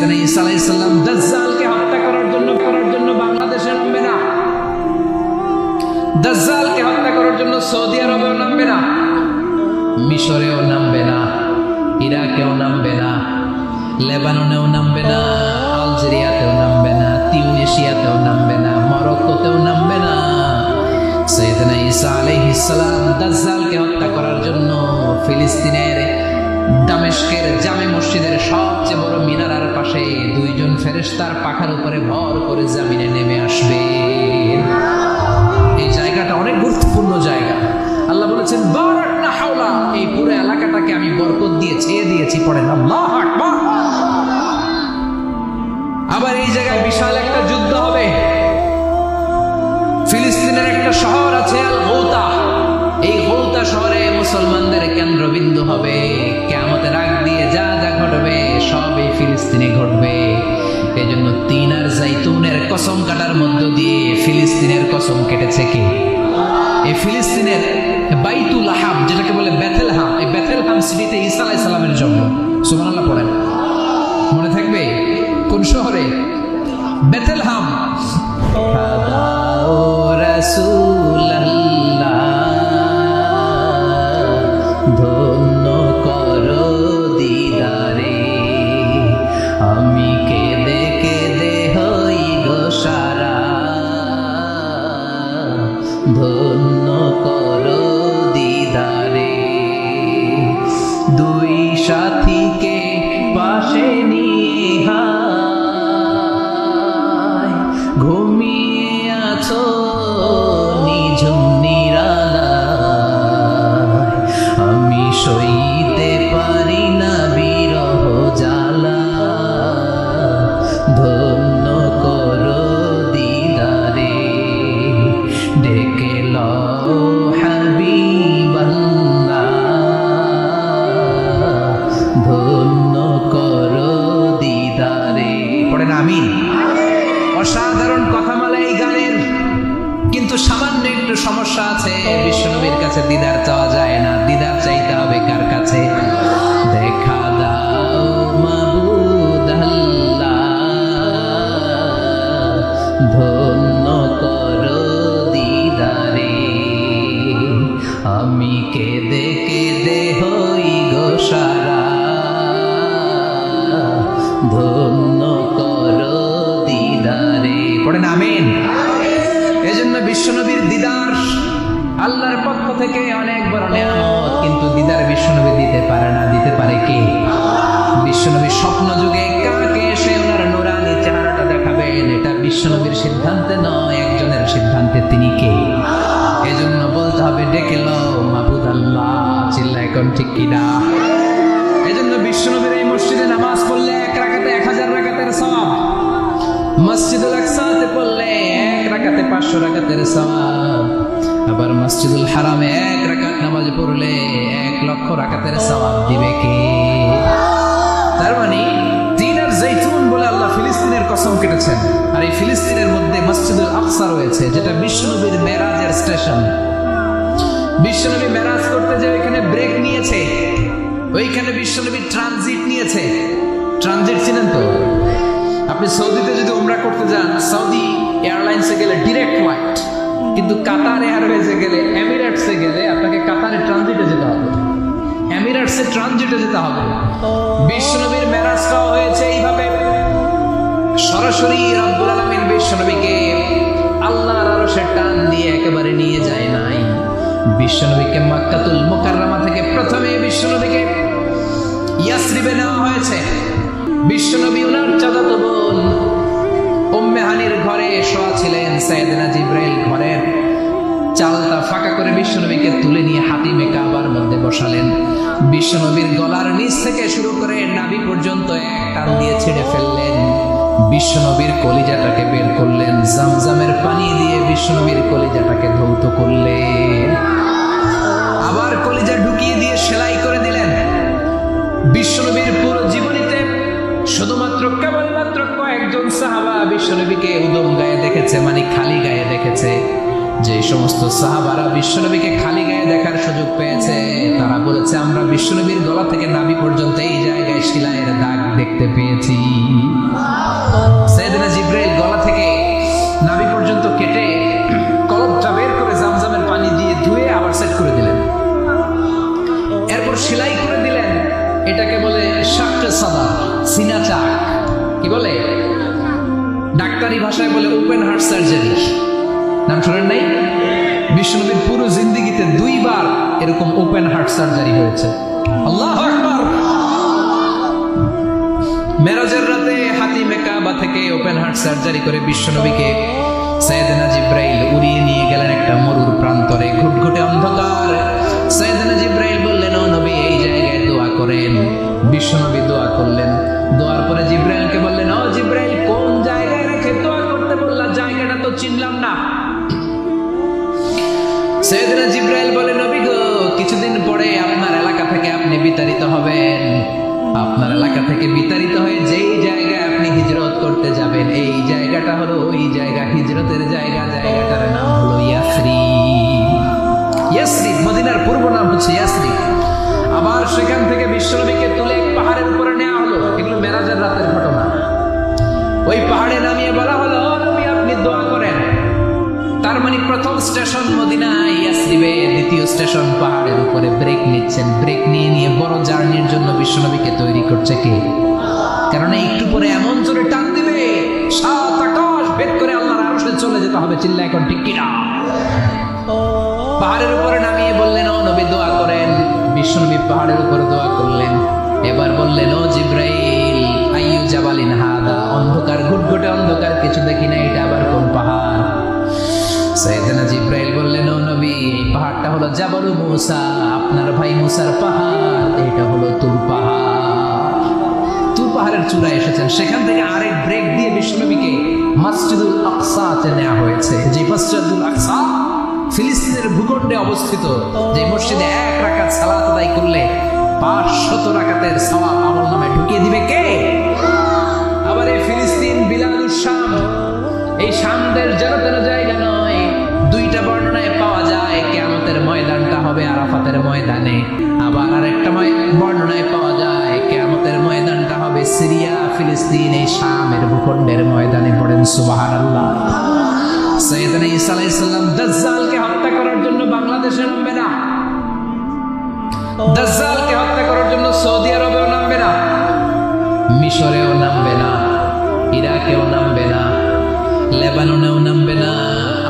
সাইয়েদনা ঈসা আলাইহিস সালাম দাজ্জালকে হত্যা করার জন্য বাংলাদেশে নামবে না, দাজ্জালকে হত্যা করার জন্য সৌদি আরবেও নামবে না, মিশরেও নামবে না, ইরাকেও নামবে না, লেবাননেও নামবে না, আলজেরিয়াতেও নামবে না, তিউনিসিয়াতেও নামবে না, মরক্কোতেও নামবে না। সাইয়েদনা ঈসা আলাইহিস সালাম দাজ্জালকে হত্যা করার জন্য ফিলিস্তিনের দামেস্কের জামে মসজিদের সবচেয়ে বড় মিনারার পাশে দুইজন ফেরেশতার পাখার উপরে ভর করে জমিনে নেমে আসবে। এই জায়গাটা অনেক গুরুত্বপূর্ণ জায়গা। আল্লাহ বলেছেন বারাকনা হাওলা, এই পুরো এলাকাটাকে আমি বরকত দিয়ে ছেয়ে দিয়েছি। পড়েন আল্লাহু আকবার। আবার এই জায়গায় বিশাল একটা যুদ্ধ হবে। ফিলিস্তিনের একটা শহর আছে আল গৌতা, এই গৌতা শহরে মুসলমানদের কেন্দ্রবিন্দু হবে। কিয়ামতের আগ দিয়ে যা যা ঘটবে সব এই ফিলিস্তিনে ঘটবে। এই জন্য তিন আর জাইতুনের কসম কাটার মধ্য দিয়ে ফিলিস্তিনের কসম কেটেছে কে? এই ফিলিস্তিনের বাইতুল লাহাম, যেটাকে বলে বেথেলহাম, এই বেথেলহাম সিটিতে ঈসা আলাইহিস সালামের জন্ম। সুবহানাল্লাহ পড়েন। মনে থাকবে কোন শহরে? বেথেলহাম। ও রাসূলুল্লাহ, ধন্য করো দিদারে, আমি কেঁদে কেঁদে হই গো সারা, ধন্য করো দিদারে। দুই সাথীকে পাশে নিয়ে ঘুমিয়ে আছো নিঝুম নিরালায়, আমি সইতে পারি না বিরহ জ্বালা, ধন্য করো দিদারে। ডেকে লও হাবিবাল্লাহ, ধন্য করো দিদারে। পড়েন আমিন। অসাধারণ কথামালা এই গানের, কিন্তু সামান্য একটু সমস্যা আছে। বিশ্বনবীর কাছে দিদার চাওয়া যায় না, দিদার চাইতে হবে কার কাছে? দেখা দাও মাবুদ আল্লাহ, ধন্য করো দিদারে, আমি কেঁদে কেঁদে হই গো সারা, ধন্য করো দিদারে। পড়েন আমিন। এজন্য বিশ্বনবীর দিদার আল্লাহর পক্ষ থেকে অনেক বড় নিয়ামত, কিন্তু দিদার বিশ্বনবী দিতে পারে না। দিতে পারে কে? বিশ্বনবী স্বপ্ন যুগে কাকে এসে ওনার নূরানি চেহারাটা দেখাবেন, এটা বিশ্বনবীর সিদ্ধান্তে নয়, একজনের সিদ্ধান্তে। তিনি কে? এজন্য বলতে হবে ডেকে লও মাবুদ আল্লাহ। চিল্লায় কোন ঠিক কিনা? এজন্য বিশ্বনবীর এই মসজিদে নামাজ পড়লে 1 রাকাতে 1000 রাকাতের সওয়াব, মসজিদুল আকসাতে পড়লে 1 রাকাতে 500 রাকাতের সওয়াব, আবার মসজিদুল হারামে 1 রাকাত নামাজ পড়লে 1 লক্ষ রাকাতের সওয়াব দিবে কে? তার মানে তিন আর জাইতুন বলে আল্লাহ ফিলিস্তিনের কসম কেটেছেন। আর এই ফিলিস্তিনের মধ্যে মসজিদুল আকসা রয়েছে, যেটা বিশ্বনবীর মেরাজের স্টেশন। বিশ্বনবী মেরাজ করতে যে ওইখানে ব্রেক নিয়েছে, ওইখানে বিশ্বনবী ট্রানজিট নিয়েছে। ট্রানজিট চিনেন তো? আপনি সৌদিতে যদি উমরা করতে যান, সৌদি এয়ারলাইন্সে গেলে ডিরেক্ট ফ্লাইট, কিন্তু কাতার এয়ারওয়েজে গেলে, এমিরেটসে গেলে আপনাকে কাতারে ট্রানজিটে যেতে হবে, এমিরেটসে ট্রানজিটে যেতে হবে। বিশ্বনবীর মেরাজটাও হয়েছে এইভাবে। সরাসরি রব্বুল আলামিন বিশ্বনবীকে আল্লাহর আরশের টান দিয়ে একেবারে নিয়ে যায় নাই। বিশ্বনবীকে মক্কাতুল মুকাররমা থেকে প্রথমে বিশ্বনবীকে ইয়াসরিবে নেওয়া হয়েছে। বিশ্বনবী ওনার চাচাতো বোন উম্মে হানির ঘরে শোয়া ছিলেন। সাইয়েদনা জিবরাইল ঘরের চালটা ফাঁকা করে বিশ্বনবীকে তুলে নিয়ে হাতিমে কাবার মধ্যে বসালেন। বিশ্বনবীর গলার নিচ থেকে শুরু করে নাভি পর্যন্ত এক টান দিয়ে ছেড়ে ফেললেন। বিশ্বনবীর কলিজাটাকে বের করলেন, জামজামের পানি দিয়ে বিশ্বনবীর কলিজাটাকে ধৌত করলেন, আবার কলিজা ঢুকিয়ে দিয়ে সেলাই করে দিলেন। বিশ্বনবীর পুরো জীবনীতে শুধুমাত্র কেবলমাত্র কয়েকজন সাহাবা বিশ্বনবীকে উদম গায়ে দেখেছে, মানে খালি গায়ে দেখেছে। যে সমস্ত সাহাবারা বিশ্বনবীকে খালি গায়ে দেখার সুযোগ পেয়েছে, তারা বলেছে আমরা বিশ্বনবীর গলা থেকে নাভি পর্যন্ত এই জায়গায় সেলাইয়ের দাগ দেখতে পেয়েছি। কি বলে? ডাক্তারি ভাষায় বলে ওপেন হার্ট সার্জারি। নাম শোনেন নাই? বিশ্বনবীর পুরো জিন্দেগিতে 2 বার এরকম ওপেন হার্ট সার্জারি হয়েছে। আল্লাহু আকবার। মেরাজের রাতে হাতিমে কাবা থেকে ওপেন হার্ট সার্জারি করে বিশ্বনবীকে সাইয়েদনা জিব্রাইল উড়িয়ে নিয়ে গেলেন একটা মরুর প্রান্তরে, ঘুটঘুটে অন্ধকার। সাইয়েদনা জিব্রাইল বললেন, ও নবী এই জায়গায় দোয়া করেন। বিশ্বনবী দোয়া করলেন। দোয়ার পরে জিব্রাইলকে বললেন, ও জিব্রাইল কোন জায়গায় রেখে দোয়া করতে বললা? জায়গাটা তো চিনলাম না। সাইয়েদনা জিব্রাইল বলেন, নবী গো, কিছুদিন পরে আপনার এলাকা থেকে আপনি বিতাড়িত হবেন। আপনার এলাকা থেকে বিতাড়িত হয়ে যেই জায়গায় আপনি হিজরত করতে যাবেন, এই জায়গাটা হলো ওই জায়গা, হিজরতের জায়গা। জায়গাটার নাম হলো ইয়াসরিব। ইয়াসরিব মদিনার পূর্ব নাম হচ্ছে ইয়াসরিব। আবার সেখান থেকে বিশ্বনবীকে তুলে পাহাড়ের উপরে নেওয়া হলো। এগুলো মেরাজের রাতের ঘটনা। ওই পাহাড়ে নামিয়ে বলা হলো, নবী আপনি দোয়া করেন। তার মানে প্রথম স্টেশন মদিনা, ইয়াসরিবে। দ্বিতীয় স্টেশন পাহাড়ের উপরে। ব্রেক নিচ্ছেন। ব্রেক নিয়ে বড় জার্নির জন্য বিশ্বনবীকে তৈরি করছে কে? কারণ একটু পরে এমন জোরে টান দিবে, 7 আকাশ ভেদ করে আল্লাহর আরশে চলে যেতে হবে। চিল্লা এখন ঠিক কিনা? পাহাড়ের উপরে নামিয়ে বললেন, ও নবী দোয়া করেন। বিশ্বনবী পাহাড়ের উপরে দোয়া করলেন। এবার বললেন, ও জিব্রাইল আইয়ু জাবালিন হাদা, অন্ধকার, ঘুটঘুটে অন্ধকার, কিছু দেখি না, এটা আবার কোন পাহাড়? সাইয়েদনা জিব্রাইল বললেন, ও নবী এই পাহাড়টা হলো জাবালু মুসা, আপনার ভাই মুসার পাহাড়। এটা হলো তুর পাহাড়। তুর পাহাড়ের চূড়ায় এসেছেন। সেখান থেকে আরেক ব্রেক দিয়ে বিশ্বনবীকে মসজিদুল আকসাতে নেওয়া হয়েছে। যে মসজিদুল আকসা ফিলিস্তিনের ভূখণ্ডে অবস্থিত, যে মসজিদে 1 রাকাত সালাত আদায় করলে 500 রাকাতের সওয়াব আমলনামায় ঢুকিয়ে দিবে কে? আবার এই ফিলিস্তিন বিলাদুশ শাম, এই শামদের যেন তেন জায়গা নয়। 2টা বর্ণনায় পাওয়া যায় কিয়ামতের ময়দানটা হবে আরাফাতের ময়দানে। আবার আরেকটা বর্ণনায় পাওয়া যায় কিয়ামতের ময়দানটা হবে সিরিয়া, ফিলিস্তিন, এই শামের ভূখণ্ডের ময়দানে। পড়েন সুবহানাল্লাহ। সাইয়েদনা ঈসা আলাইহিস সালাম দাজ্জালকে হত্যা করার জন্য বাংলাদেশে নামবে না। দাজ্জালকে হত্যা করার জন্য সৌদি আরবেও নামবে না, মিশরেও নামবে না, ইরাকেও নামবে না, লেবাননেও নামবে না,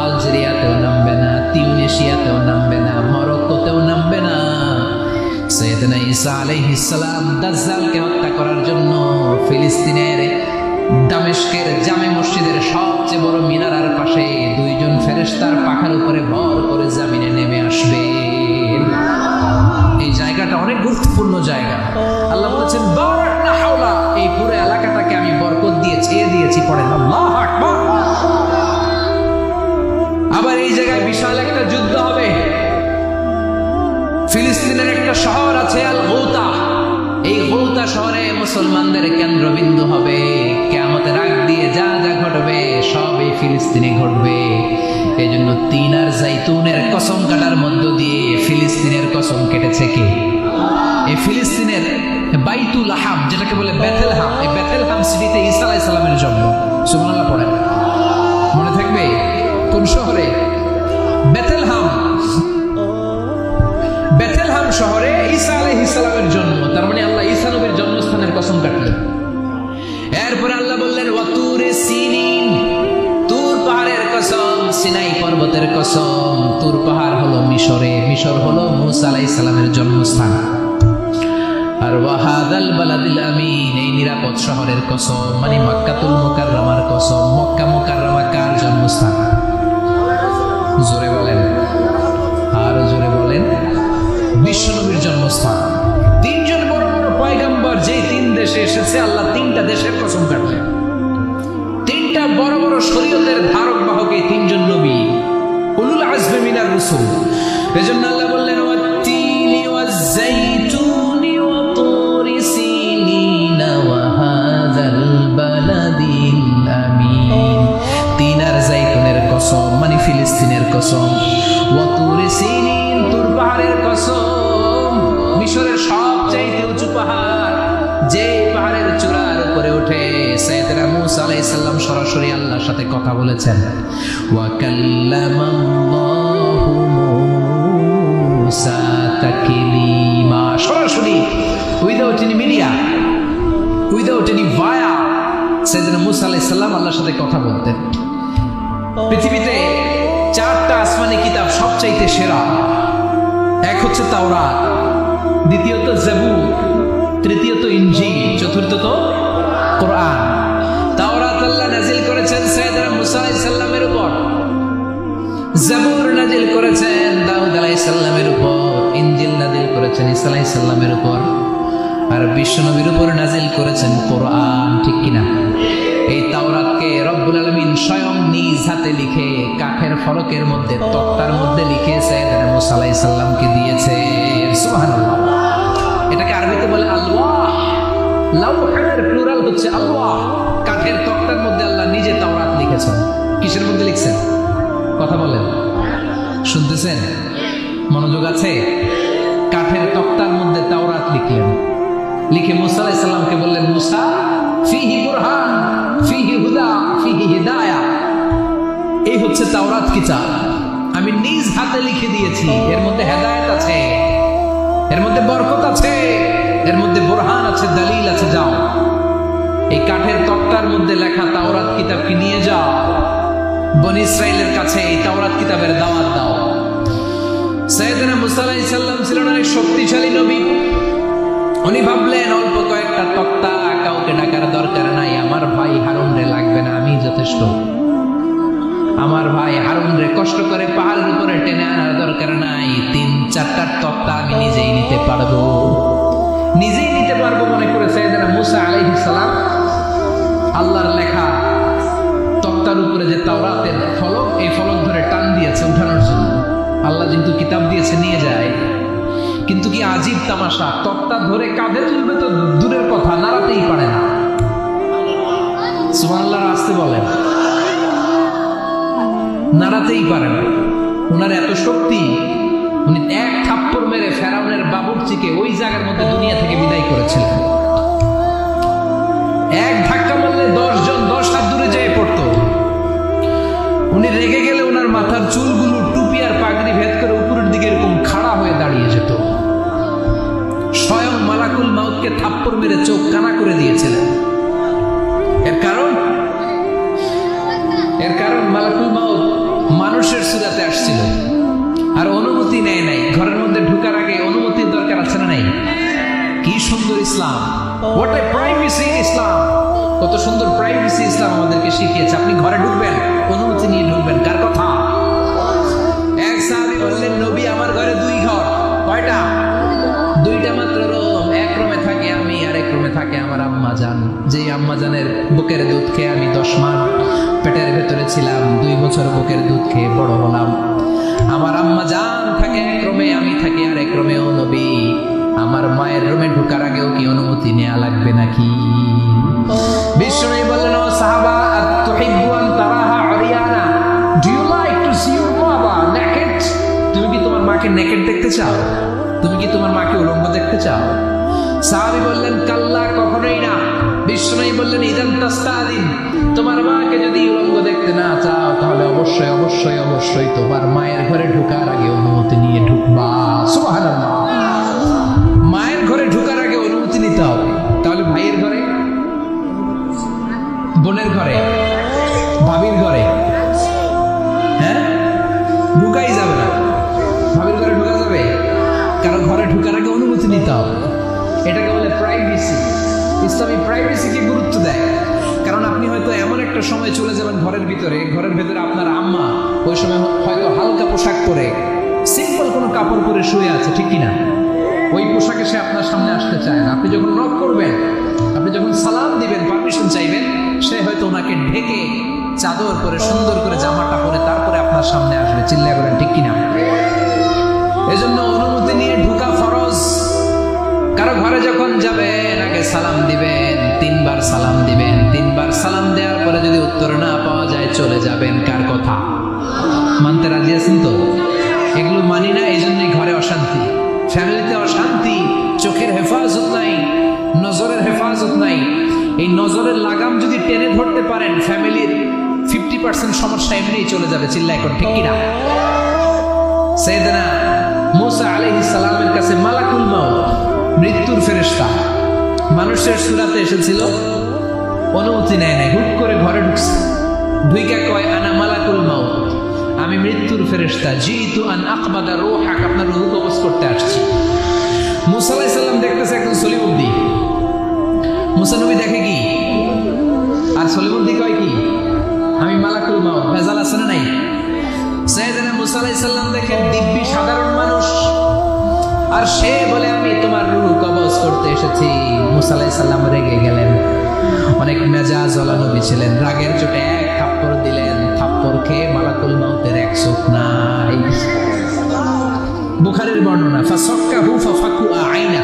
আলজেরিয়াতেও নামবে না, তিউনিসিয়াতেও নামবে না, মরক্কোতেও নামবে না। সাইয়েদনা ঈসা আলাইহিস সালাম দাজ্জালকে হত্যা করার জন্য ফিলিস্তিনের দামেস্কের জামে মসজিদের সবচেয়ে বড় মিনারার পাশে 2 জন ফেরেশতার পাখার উপরে ভর করে জমিনে নেমে আসবে। এই জায়গাটা অনেক গুরুত্বপূর্ণ জায়গা। আল্লাহ বলেছেন, বারাকনা হাওলা, এই পুরো এলাকাটাকে আমি বরকত দিয়ে ছেয়ে দিয়েছি। পড়েন আল্লাহু আকবার। আবার এই জায়গায় বিশাল একটা যুদ্ধ হবে। ফিলিস্তিনের একটা শহর আছে আল গৌতা। এই গৌতা শহরে মুসলমানদের কেন্দ্রবিন্দু হবে। কিয়ামতের আগ দিয়ে যা যা ঘটবে সব এই ফিলিস্তিনে ঘটবে। এই জন্য তিন আর জাইতুনের কসম কাটার মধ্য দিয়ে ফিলিস্তিনের কসম কেটেছে কে? এই ফিলিস্তিনের বাইতুল লাহাম, যেটাকে বলে বেথেলহাম, এই বেথেলহাম সিটিতে ঈসা আলাইহিস সালামের জন্ম। সুবহানাল্লাহ পড়েন। মনে থাকবে কোন শহরে? বেথেলহাম। বেথেলহাম শহরে ঈসা আলাইহিস সালামের জন্ম। তার মানে আল্লাহ ঈসা নবীর জন্মস্থানের কসম কাটলেন। এরপর আল্লাহ বললেন, ওয়াতুরে সিনিন, তুর পাহাড়ের কসম, সিনাই পর্বতের কসম। তুর পাহাড় হলো মিশরে, মিশর হলো মুসা আলাইহিস সালামের জন্মস্থান। আর ওয়াহাদাল বালাদিল আমিন, এই নিরাপদ শহরের কসম, মানে মক্কাতুল মুকাররমার কসম। মক্কা মুকাররমা কার জন্মস্থান? জোরে বলেন, আর জোরে বলেন। বিশ্বনবীর জন্মস্থান। 3 জন বড় বড় পয়গম্বর যেই 3 দেশে এসেছে, আল্লাহ 3টা দেশের কসম কাটলেন। 3টা বড় বড় শরীয়তের ধারক বাহক এই 3 জন নবী, উলুল আজমি মিনার রাসূল। এজন্য আল্লাহ বললেন, ওয়াত-তিনি ওয়াজ-যাইতুনি ওয়া তুরি সিনিনা ওয়া হাযাল বালাদিল আমিন। 3 আর যাইতুনের কসম, মানে ফিলিস্তিনের কসম। ওয়া তুরি সিনিন, তুর পাহাড়ের কসম, মিশরের সবচাইতে উঁচু পাহাড়, যে পাহাড়ের চূড়ার উপরে উঠে সাইয়েদনা মূসা আলাইহিস সালাম সরাসরি আল্লাহর সাথে কথা বলেছেন। ওয়া কাল্লামাল্লাহু মূসা তাকলিমা, সরাসরি, without any media, without any via সাইয়েদনা মুসা আলাইহিস সালাম আল্লাহর সাথে কথা বলতেন। পৃথিবীতে 4টা আসমানি কিতাব সবচাইতে সেরা। এক হচ্ছে তাওরাত, দ্বিতীয়ত জাবুর, তৃতীয়ত ইনজিল, চতুর্থত কোরআন। তাওরাত আল্লাহ নাজিল করেছেন সাইয়েদনা মুসা আলাইহিস সালামের উপর, জাবুর নাজিল করেছেন দাউদ আলাইহিস সালামের উপর, ইনজিল নাজিল করেছেন ঈসা আলাইহিস সালামের উপর, আর বিশ্বনবীর উপর নাজিল করেছেন কোরআন। ঠিক কিনা? এই তাওরাতকে রব্বুল আলামিন স্বয়ং নিজ হাতে লিখে কাঠের ফলকের মধ্যে, তক্তার মধ্যে লিখে সাইয়েদনা মুসা আলাইহিস সালামকে দিয়েছে। সুবহানাল্লাহ। এটাকে আরবিতে বলে আলওয়াহ। লাওহের প্লুরাল হচ্ছে আলওয়াহ। কাঠের তক্তার মধ্যে আল্লাহ নিজে তাওরাত লিখেছেন। কিসের মধ্যে লিখছেন? কথা বলেন, শুনতেছেন? মনোযোগ আছে? কাঠের তক্তার মধ্যে তাওরাত লিখলেন, লিখে মুসা আলাইহিস সালামকে বললেন, মুসা ফিহি বুরহান, ফিহি হুদা, ফিহি হিদায়া। এই হচ্ছে তাওরাত কিতাব, আমি নিজ হাতে লিখে দিয়েছি। এর মধ্যে হেদায়েত আছে, এর মধ্যে বরকত আছে, এর মধ্যে বুরহান আছে, দলিল আছে। যাও এই কাঠের তক্তার মধ্যে লেখা তাওরাত কিতাবকে নিয়ে যাও, বনি ইসরাইলের কাছে এই তাওরাত কিতাবের দাওয়াত দাও। সাইয়েদনা মুসা আলাইহিস সালাম ছিলেন অনেক শক্তিশালী নবী। উনি ভাবলেন অল্প কয়েকটা তক্তা, কাউকে ডাকার দরকার নাই, আমার ভাই হারুন রে লাগবে না, আমি যথেষ্ট। আমার ভাই হারুন রে কষ্ট করে পাহাড়ের উপরে টেনে আনার দরকার নাই, 3-4টা তক্তা আমি নিজেই নিতে পারবো, নিজেই নিতে পারবো মনে করে সাইয়েদনা মুসা আলাইহিস সালাম আল্লাহর লেখা তক্তার উপরে যে তাওরাতের ফলক, এই ফলক ধরে টান দিয়েছে উঠানোর জন্য। আল্লাহ যেহেতু কিতাব দিয়েছে নিয়ে যায়, কিন্তু কি আজীব তামাশা, তক্তা ধরে কাঁধে তুলবে তো দূরের কথা, নাড়াতেই পারে না। সুবহানাল্লাহ, আসতে বলেন, নাড়াতেই পারে না। ওনার এত শক্তি, উনি এক থাপ্পড় মেরে ফেরাউনের বাবুর্চিকে ওই জায়গার মধ্যে দুনিয়া থেকে বিদায় করেছিলেন। এক ধাক্কা মারলে 10 জন 10 হাত দূরে যেয়ে পড়তো। উনি রেগে গেলে ওনার মাথার চুলগুলো টুপি আর পাগড়ি ভেদ করে উপরের দিকে এরকম খাড়া হয়ে দাঁড়িয়ে যেত। স্বয়ং মালাকুল মাউতকে থাপ্পড় মেরে চোখ কানা করে দিয়েছিলেন। এর কারণ মালাকুল মাউত মানুষের সুরাতে আসছিল আর অনুমতি নেয় নাই। ঘরের মধ্যে ঢুকার আগে অনুমতির দরকার আছে না নাই? কি সুন্দর ইসলাম, হোয়াট এ প্রাইভেসি ইসলাম! কত সুন্দর প্রাইভেসি ইসলাম আমাদেরকে শিখিয়েছে। আপনি ঘরে ঢুকবেন, অনুমতি নিয়ে ঢুকবেন। কার কথা? এক সাহাবী বললেন, নবী আমার ঘরে 2 ঘর। কয়টা? 2টা মাত্র রুম। এক রুমে থাকি আমি, আর এক রুমে থাকে আমার আম্মা জান। যেই আম্মা জানের বুকের দুধ খেয়ে আমি 10 মাস পেটের ভেতরে ছিলাম, 2 বছর বুকের দুধ খেয়ে বড় হলাম। আমার আম্মা জান থাকে এক রুমে, আমি থাকি আর এক রুমে। ও নবী, আমার মায়ের রুমে ঢোকার আগেও কি অনুমতি নেওয়া লাগবে নাকি? বিষ্ণু বললেন, ও সাহাবা, আতুহিব্বু আন তারাহা আরিয়ানা, do you like to see your mother naked? তুমি কি তোমার মাকে নেকেড দেখতে চাও? তুমি কি তোমার মাকে উলঙ্গ দেখতে চাও? সাহাবী বললেন, কাল্লা, কখনোই না। বিষ্ণু বললেন, ইদান তাস্তাদিন, তোমার মাকে যদি উলঙ্গ দেখতে না চাও তাহলে অবশ্যই অবশ্যই অবশ্যই তোমার মায়ের ঘরে ঢোকার আগে অনুমতি নিয়ে ঢুকবা। সুবহানাল্লাহ। মায়ের ঘরে ঢোকার আগে অনুমতি নিতে হবে। তাহলে ভাইয়ের ঘরে, বোনের ঘরে, ভাবির ঘরে, হ্যাঁ, ঢুকাই যাবে না। ভাবির ঘরে ঢোকা যাবে? কারণ ঘরে ঢোকার আগে অনুমতি নিতে হবে। এটাকে বলে প্রাইভেসি। ইসলামী প্রাইভেসিকে গুরুত্ব দেয়। কারণ আপনি হয়তো এমন একটা সময় চলে যাবেন ঘরের ভিতরে আপনার আম্মা ওই সময় হয়তো হালকা পোশাক পরে, সিম্পল কোনো কাপড় পরে শুয়ে আছে, ঠিক কিনা? ওই পোশাকে সে আপনার সামনে আসতে চায় না। আপনি যখন নক করবেন, আপনি যখন সালাম দিবেন, পারমিশন চাইবেন, সে হয়তো ওনাকে ঢেকে চাদর পরে সুন্দর করে জামাটা পরে তারপরে আপনার সামনে আসবে। চিল্লায় বলেন, ঠিক কিনা? এজন্য অনুমতি নিয়ে ঢুকা ফরজ। কারো ঘরে যখন যাবেন আগে সালাম দিবেন, 3 বার সালাম দিবেন। 3 বার সালাম দেওয়ার পরে যদি উত্তর না পাওয়া যায় চলে যাবেন। কার কথা? মানতে রাজি আছেন তো? এগুলো মানি না, এই জন্যই ঘরে অশান্তি, ফ্যামিলিতে অশান্তি, চোখের হেফাজত নাই, নজরের হেফাজত নাই। এই নজরের লাগাম যদি টেনে ধরতে পারেন, ফ্যামিলির 50% সমস্যা এমনিই চলে যাবে। চিল্লায় এখন, ঠিক কিনা? সাইয়েদনা মুসা আলাইহিস সালামের কাছে মালাকুল মাউত, মৃত্যুর ফেরেশতা, মানুষের সুরাতে এসেছিল। অনুমতি নেয় নাই, হুট করে ঘরে ঢুকছে, ঢুইকা কয় আনা মালাকুল মাউত, আমি মৃত্যুর ফেরেশতা, জিতু আন আকবাদা রূহাক, আপনার রূহ কবজ করতে আসছি। মুসা আলাইহিস সালাম দেখতেছে একজন সলিমুদ্দি। মুসা নবী দেখে কি, আর সলিমুদ্দি কয় কি, আমি মালাকুল মাউত। ভেজাল আছে না নাই? সাইয়েদনা মুসা আলাইহিস সালাম দেখেন দিব্যি সাধারণ মানুষ, আর সে বলে আমি তোমার রূহ কবজ করতে এসেছি। মুসা আলাইহিস সালাম রেগে গেলেন, অনেক মেজাজ ওয়ালা নবী ছিলেন, রাগের চোটে এক থাপ্পড় দিলেন, থাপ্পড় খেয়ে মালাকুল মাউতের এক চোখ নাই। বুখারীর বর্ণনা, ফাসাক্কাহু ফাফাকু আইনা,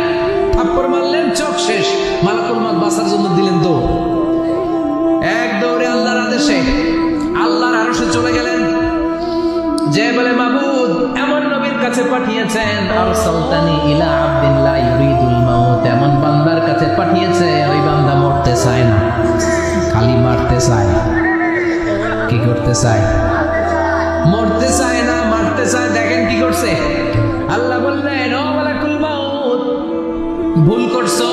থাপ্পড় মারলেন, চোখ শেষ। মালাকুল মাউত বাঁচার জন্য দিলেন দৌড়, এক দৌড়ে আল্লাহর আদেশে আল্লাহর আরশে চলে গেলেন। যে বলে মাবুদ এমন নবীর কাছে পাঠিয়েছেন, আরসালতানি ইলা আবদিন লা ইউরিদুল মাউত, এমন বান্দার কাছে পাঠিয়েছে ওই বান্দা মরতে চায় না, খালি মারতে চায়। কি করতে চায়? মরতে চায় না, মারতে চায়। দেখেন কি করছে আল্লাহ, বললেন ও মালাকুল মাউত, ভুল করছো,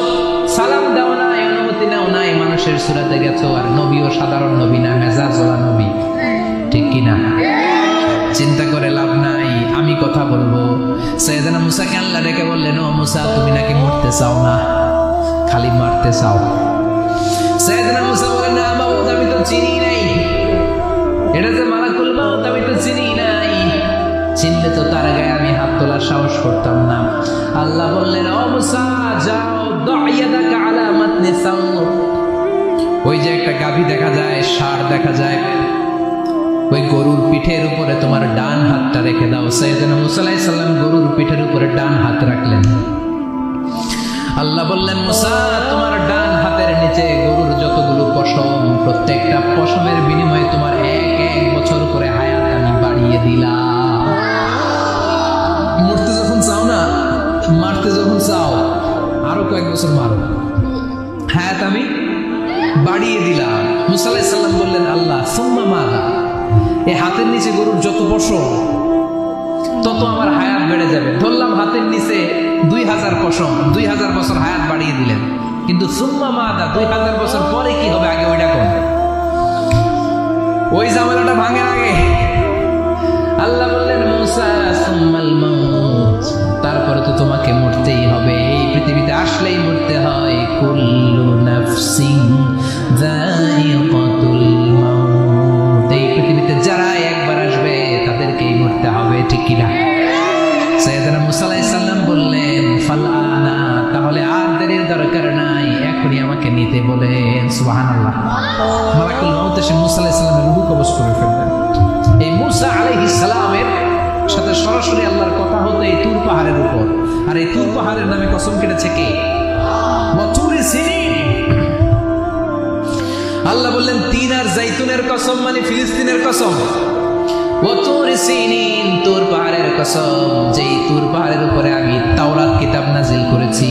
সালাম দাও নাই, অনুমতি নাও নাই, মানুষের সূরাতে গেছো, আর নবীও সাধারণ নবী না, মেজাজওয়ালা নবী, ঠিক কি না? চিন্তা করে লাভ নাই, আমি কথা বলবো। সাইয়েদনা মুসাকে আল্লাহ ডেকে বললেন, ও মুসা, তুমি নাকি মরতে চাও না, খালি মারতে চাও। সাইয়েদনা মুসা বলেন, না মাবুদ, আমি তো চিনি নাই, এটা যে মালাকুল মাউত আমি তো চিনি নাই, চিনলে তো তার গায়ে আমি হাত তোলার সাহস করতাম না। আল্লাহ বললেন, ও মুসা যাও, দা'য়াদাকা আলা মাতনি সাউর, ওই যে একটা গাভী দেখা যায়, ষাঁড় দেখা যায়, ওই গরুর পিঠের উপরে তোমার ডান হাতটা রেখে দাও। সাইয়েদনা মুসা আলাইহিস সালাম গরুর পিঠের উপরে ডান হাত রাখলেন। আল্লাহ বললেন, মুসা তোমার ডান হাতের নিচে গরুর যতগুলো পশম, প্রত্যেকটা পশমের বিনিময়ে তোমার এক এক বছর করে হায়াত আমি বাড়িয়ে দিলাম। মরতে যখন চাও না, মারতে যখন চাও, আরো কয়েক বছর মারো, হায়াত আমি বাড়িয়ে দিলাম। মুসা আলাইহিস সালাম বললেন, আল্লাহ সুম্মা মাযা, এই হাতের নিচে গরুর যত পশম তত আমার হায়াত বেড়ে যাবে। ধরলাম হাতের নিচে 2000 পশম, 2000 বছর হায়াত বাড়িয়ে দিলেন, কিন্তু সুম্মা মাদা, 2000 বছর পরে কি হবে, আগে ওইটা কোন, ওই ঝামেলাটা ভাঙে আগে। আল্লাহ বললেন, মুসা সুম্মাল মাউত, তারপরে তো তোমাকে মরতেই হবে, এই পৃথিবীতে আসলেই মরতে হয়। কুল্লু নাফসিন যায়িকাতুল মাউত, এই পৃথিবীতে যারা একবার আসবে তাদেরকেই মরতে হবে, ঠিক কিনা? সাইয়েদনা মুসা আলাইহিস সালাম বললেন, ফালানা, তাহলে আর দেরির দরকার নাই, এখনই আমাকে নিতে বলেন। সুবহানাল্লাহ। মালাকুল মাউত এসে মুসা আলাইহিস সালামের রূহ কবজ করে ফেললেন। এই মুসা আলাইহিস সালামের সাথে সরাসরি আল্লাহর কথা হতো এই তুর পাহাড়ের উপর, আর এই তুর পাহাড়ের নামে কসম কেটেছে কে? ওয়াতুরি সিনিন। আল্লাহ বললেন, তিন আর জাইতুনের কসম, মানে ফিলিস্তিনের কসম। ওয়াতুরি সিনিন, তুর পাহাড়ের কসম, যেই তুর পাহাড়ের উপরে আমি তাওরাত কিতাব নাজিল করেছি।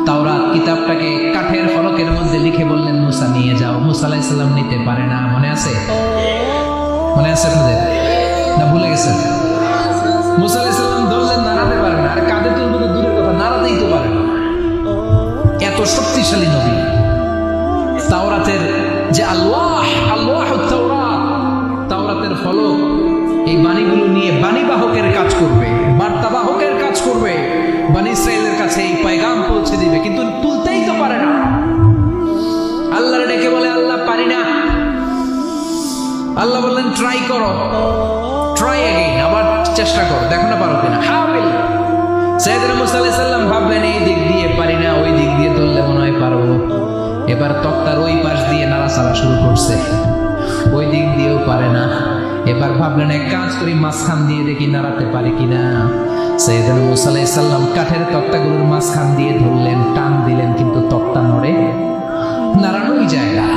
তাওরাত কিতাবটাকে কাঠের ফলকের মধ্যে লিখে বললেন, মুসা নিয়ে যাও। মুসা আলাইহিস সালাম নিতে পারে না, মনে আছে? মনে আছে আপনাদের না ভুলে গেছেন? মুসা আলাইহিস সালাম ধরলেন, নাড়াতে পারে না, আর কাঁধে তুলবে তো দূরের কথা, নাড়াতেই তো পারে না, এত শক্তিশালী নবী। তাওরাতের যে আল্লাহুত তাওরাত, তাওরাতের ফলক, এই বাণীগুলো নিয়ে বাণীবাহকের কাজ করবে, বার্তাবাহকের কাজ করবে, বনী ইসরাইলের কাছে এই পয়গাম পৌঁছে দিবে, কিন্তু তুলতেই তো পারে না। আল্লাহর ডেকে বলে, আল্লাহ পারি না। আল্লাহ বললেন, ট্রাই করো, ট্রাই এগেইন, আবার চেষ্টা করো, দেখো না পারো কিনা। হাবিল সাইয়েদনা মুসা আলাইহিস সালাম ভাবলেন, এই দিক দিয়ে পারি না, ওই দিক দিয়ে তুললে মনে হয় পারবো। এবার তক্তার ওই পাশ দিয়ে নাড়াচাড়া শুরু করছে, ওই দিক দিয়েও পারে না। এবার ভাবলেন, এক কাজ করি, মাঝখান দিয়ে দেখি নাড়াতে পারি কিনা। সাইয়েদনা মুসা আলাইহিস সালাম কাঠের তক্তাগুলোর মাঝখান দিয়ে ধরলেন, টান দিলেন, কিন্তু তক্তা নড়ে, নাড়ানোই যায় না,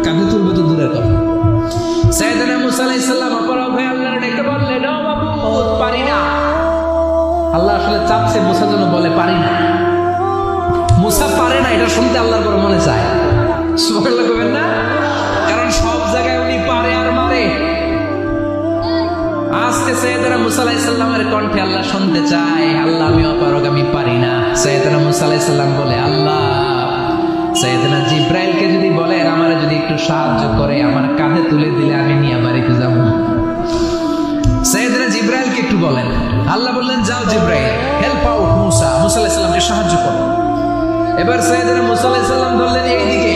কাঁধে তুলবে তো দূরের কথা। সাইয়েদনা মুসা আলাইহিস সালাম অপরাধ হয়ে আল্লাহর ডেকে বললেন, ও মাবুদ, পারি না। আল্লাহ আসলে চাপছে মুসা যেন বলে পারি না। মুসা পারে না এটা শুনতে আল্লাহর বড় মনে চায়। সুবহানাল্লাহ কইবেন না? কারণ সব জায়গায় উনি পারে আর মারে। আজকে সাইয়েদনা মুসা আলাইহিস সালামের কণ্ঠে আল্লাহ শুনতে চায়, আল্লাহ আমি অপারগ, আমি পারি না। সাইয়েদনা মুসা আলাইহিস সালাম বলে, আল্লাহ সাইয়েদনা জিব্রাইলকে যদি বলেন আমারে যদি একটু সাহায্য করে আমার কাঁধে তুলে দিলে আমি নিয়ে বাড়িতে যাব। সাইয়েদনা জিব্রাইলকে একটু বলেন। আল্লাহ বললেন, যাও জিব্রাইল, হেল্প আউট মুসা, মুসা আলাইহিস সালামকে সাহায্য করো। এবার সাইয়েদনা মুসা আলাইহিস সালাম ধরলেন এইদিকে,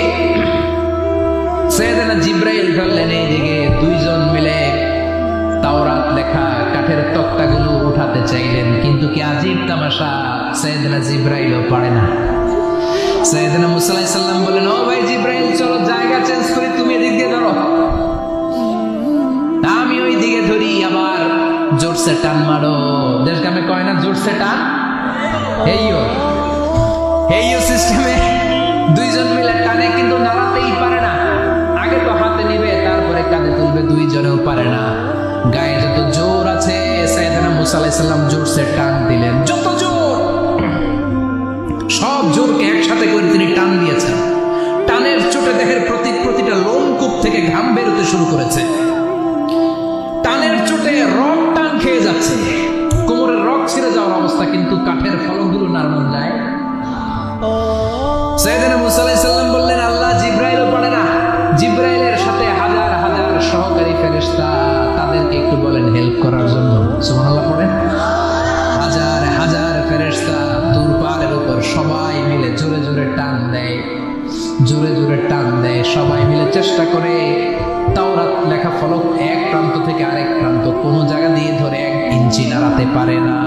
সাইয়েদনা জিব্রাইল ধরলেন এইদিকে। দুইজন মিলে তাওরাত লেখা কাঠের তক্তাগুলো উঠাতে চাইলেন, কিন্তু কি আজীব তামাশা, সাইয়েদনা জিব্রাইলও পারে না। সাইয়েদনা মুসা আলাইহিস সালাম বললেন, ও ভাই জিব্রাইল, চলো জায়গা চেঞ্জ করি, তুমি এদিক দিয়ে ধরো, আমি ওই দিকে ধরি, আবার জোরসে টান মারো। দেশ গ্রামে কয় না জোরসে টান, হেইও সিস্টেমে দুইজন মিলে টানে, কিন্তু নাড়াতেই পারে না। আগে তো হাতে নিবে, তারপরে কাঁধে তুলবে, দুইজনেও পারে না। গায়ে যত জোর আছে সাইয়েদনা মুসা আলাইহিস সালাম জোরসে টান দিলেন, যত জোর, সব জোরকে একসাথে করে তিনি টান দিয়েছেন। টানের চোটে দেহের প্রতিটা লোমকূপ থেকে ঘাম বেরোতে শুরু করেছে। টানের চোটে রক টান খেয়ে যাচ্ছে, কোমরের রক ছিঁড়ে যাওয়ার অবস্থা, কিন্তু কাঠের ফলকগুলো নাড়ানো যায়। সাইয়েদনা মুসা আলাইহিস সালাম বললেন, আল্লাহ, জিব্রাইলও পারে না। জিব্রাইলের সাথে হাজার হাজার সহকারী ফেরেশতা, তাদেরকে একটু বলেন হেল্প করার জন্য। সুবহানাল্লাহ পড়েন। হাজার হাজার ফেরেশতা তুর পাহাড়ের উপর সবাই মিলে জোরে জোরে টান দেয়, জোরে জোরে টান দেয়, সবাই মিলে চেষ্টা করে। তাওরাত লেখা ফলক এক প্রান্ত থেকে আরেক প্রান্ত কোনো জায়গা দিয়ে ধরে 1 ইঞ্চি নাড়াতে পারে না।